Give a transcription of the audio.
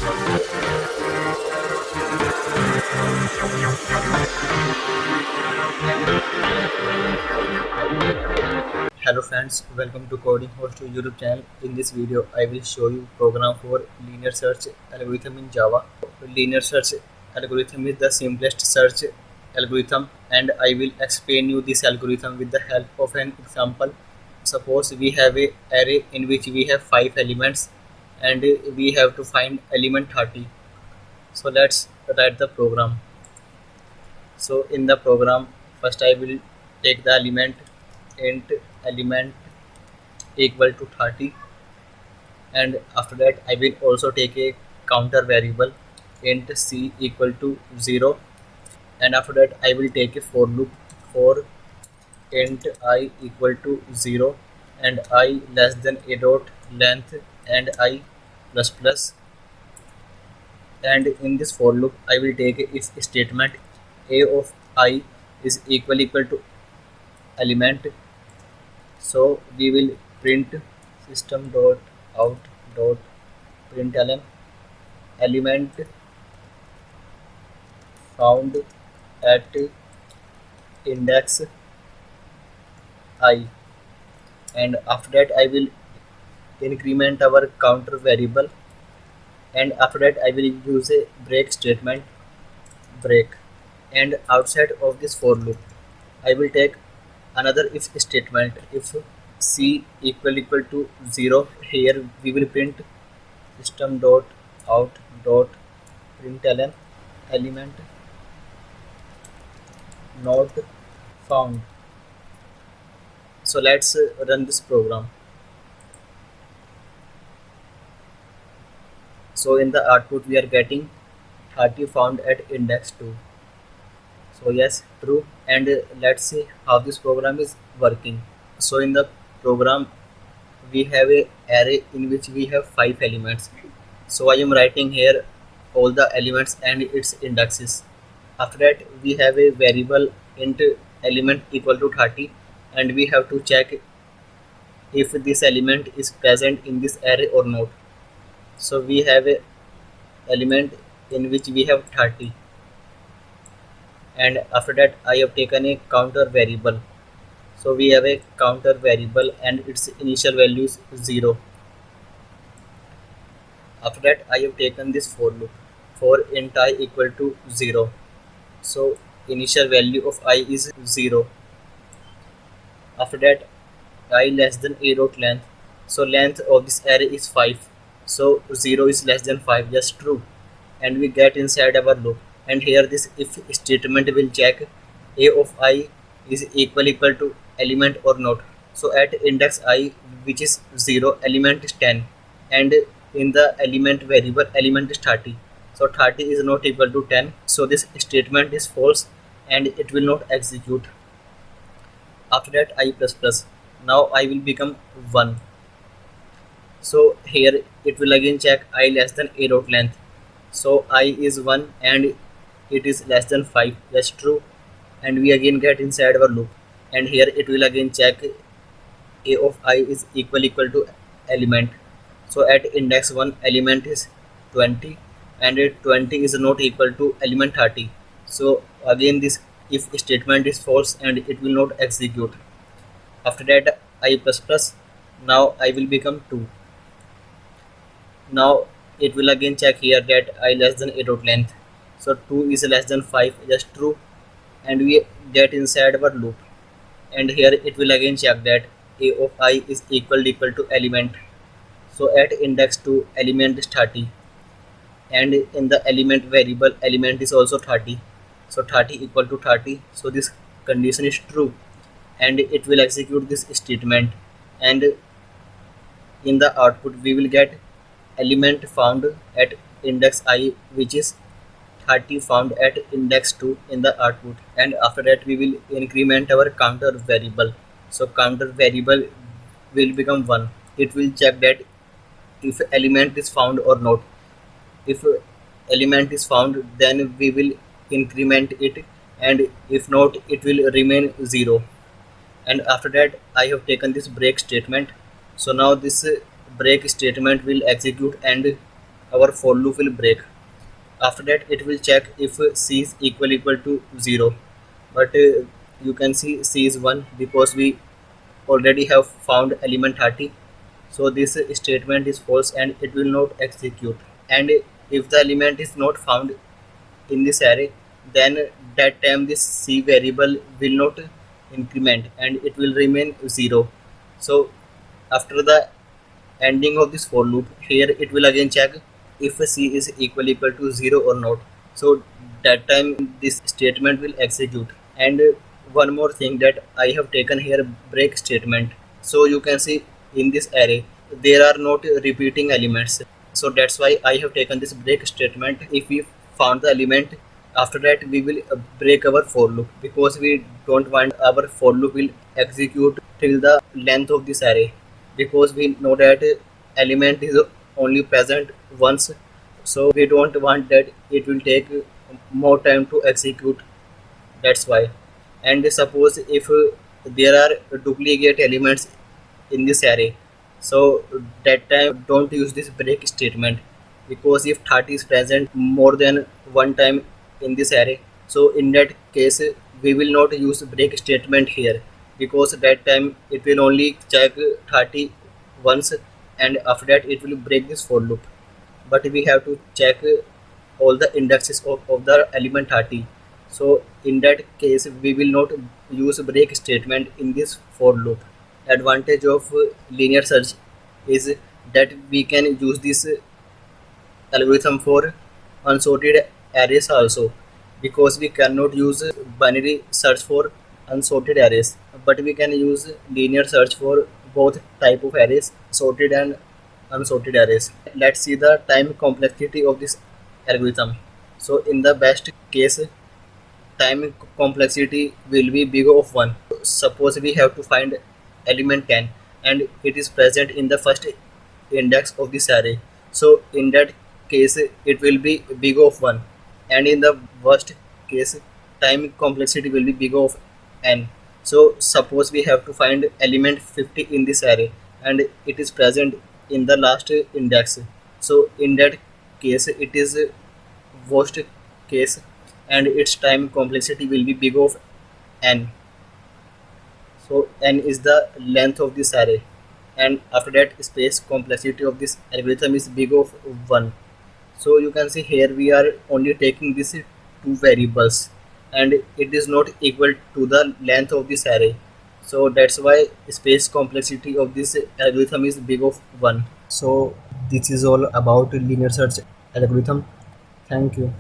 Hello friends, welcome to Coding Host YouTube channel. In this video, I will show you program for linear search algorithm in Java. Linear search algorithm is the simplest search algorithm, and I will explain you this algorithm with the help of an example. Suppose we have a array in which we have 5 elements, and we have to find element 30. So let's write the program. So in the program, first I will take the element int element equal to 30, and after that I will also take a counter variable int c equal to 0, and after that I will take a for loop for int I equal to 0 and I less than a dot length and I plus plus, and in this for loop I will take a if statement a of I is equal to element. So we will print system dot out dot println element found at index I, and after that I will increment our counter variable, and after that I will use a break statement break, and outside of this for loop I will take another if statement if c equal to 0. Here we will print system dot out dot println element not found. So let's run this program. So in the output we are getting 30 found at index 2. So yes, true. And let's see how this program is working. So in the program we have a array in which we have 5 elements. So I am writing here all the elements and its indexes. After that we have a variable int element equal to 30, and we have to check if this element is present in this array or not. So we have a element in which we have 30, and after that I have taken a counter variable. So we have a counter variable and its initial value is 0. After that I have taken this for loop for int I equal to 0. So initial value of I is 0. After that I less than a dot length. So length of this array is 5. So 0 is less than 5, just true. And we get inside our loop. And here this if statement will check a of I is equal to element or not. So at index I, which is 0, element is 10, and in the element variable element is 30. So 30 is not equal to 10. So this statement is false and it will not execute. After that I plus plus. Now I will become 1. So here it will again check I less than a dot length. So I is 1 and it is less than 5, that's true, and we again get inside our loop, and here it will again check a of I is equal to element. So at index 1 element is 20, and 20 is not equal to element 30. So again this if statement is false and it will not execute. After that I plus plus. Now I will become 2. Now it will again check here that I less than a dot length. So 2 is less than 5, just true, and we get inside our loop, and here it will again check that a of I is equal to element. So at index 2 element is 30, and in the element variable element is also 30. So 30 equal to 30. So this condition is true, and it will execute this statement, and in the output we will get element found at index I, which is 30 found at index 2 in the output, and after that we will increment our counter variable. So counter variable will become 1. It will check that if element is found or not. If element is found, then we will increment it, and if not it will remain 0. And after that I have taken this break statement. So now this break statement will execute, and our for loop will break. After that it will check if c is equal to 0, but you can see c is 1 because we already have found element 30. So this statement is false and it will not execute. And if the element is not found in this array, then that time this c variable will not increment and it will remain 0. So after the ending of this for loop, here it will again check if c is equal to 0 or not. So that time this statement will execute. And one more thing that I have taken here, break statement. So you can see in this array there are not repeating elements, so that's why I have taken this break statement. If we found the element, after that we will break our for loop, because we don't want our for loop will execute till the length of this array, because we know that element is only present once, so we don't want that it will take more time to execute. That's why. And suppose if there are duplicate elements in this array, so that time don't use this break statement, because if 30 is present more than one time in this array, so in that case we will not use break statement here, because that time it will only check 30 once, and after that it will break this for loop. But we have to check all the indexes of the element 30. So in that case we will not use break statement in this for loop. Advantage of linear search is that we can use this algorithm for unsorted arrays also, because we cannot use binary search for unsorted arrays, but we can use linear search for both type of arrays, sorted and unsorted arrays. Let's see the time complexity of this algorithm. So in the best case, time complexity will be big of 1. Suppose we have to find element 10 and it is present in the first index of this array. So in that case it will be big of 1, and in the worst case time complexity will be big of n. So suppose we have to find element 50 in this array and it is present in the last index. So in that case it is worst case, and its time complexity will be big of n. So n is the length of this array, and after that space complexity of this algorithm is big of 1. So you can see here we are only taking these two variables and it is not equal to the length of this array, so that's why space complexity of this algorithm is big of 1. So this is all about linear search algorithm. Thank you.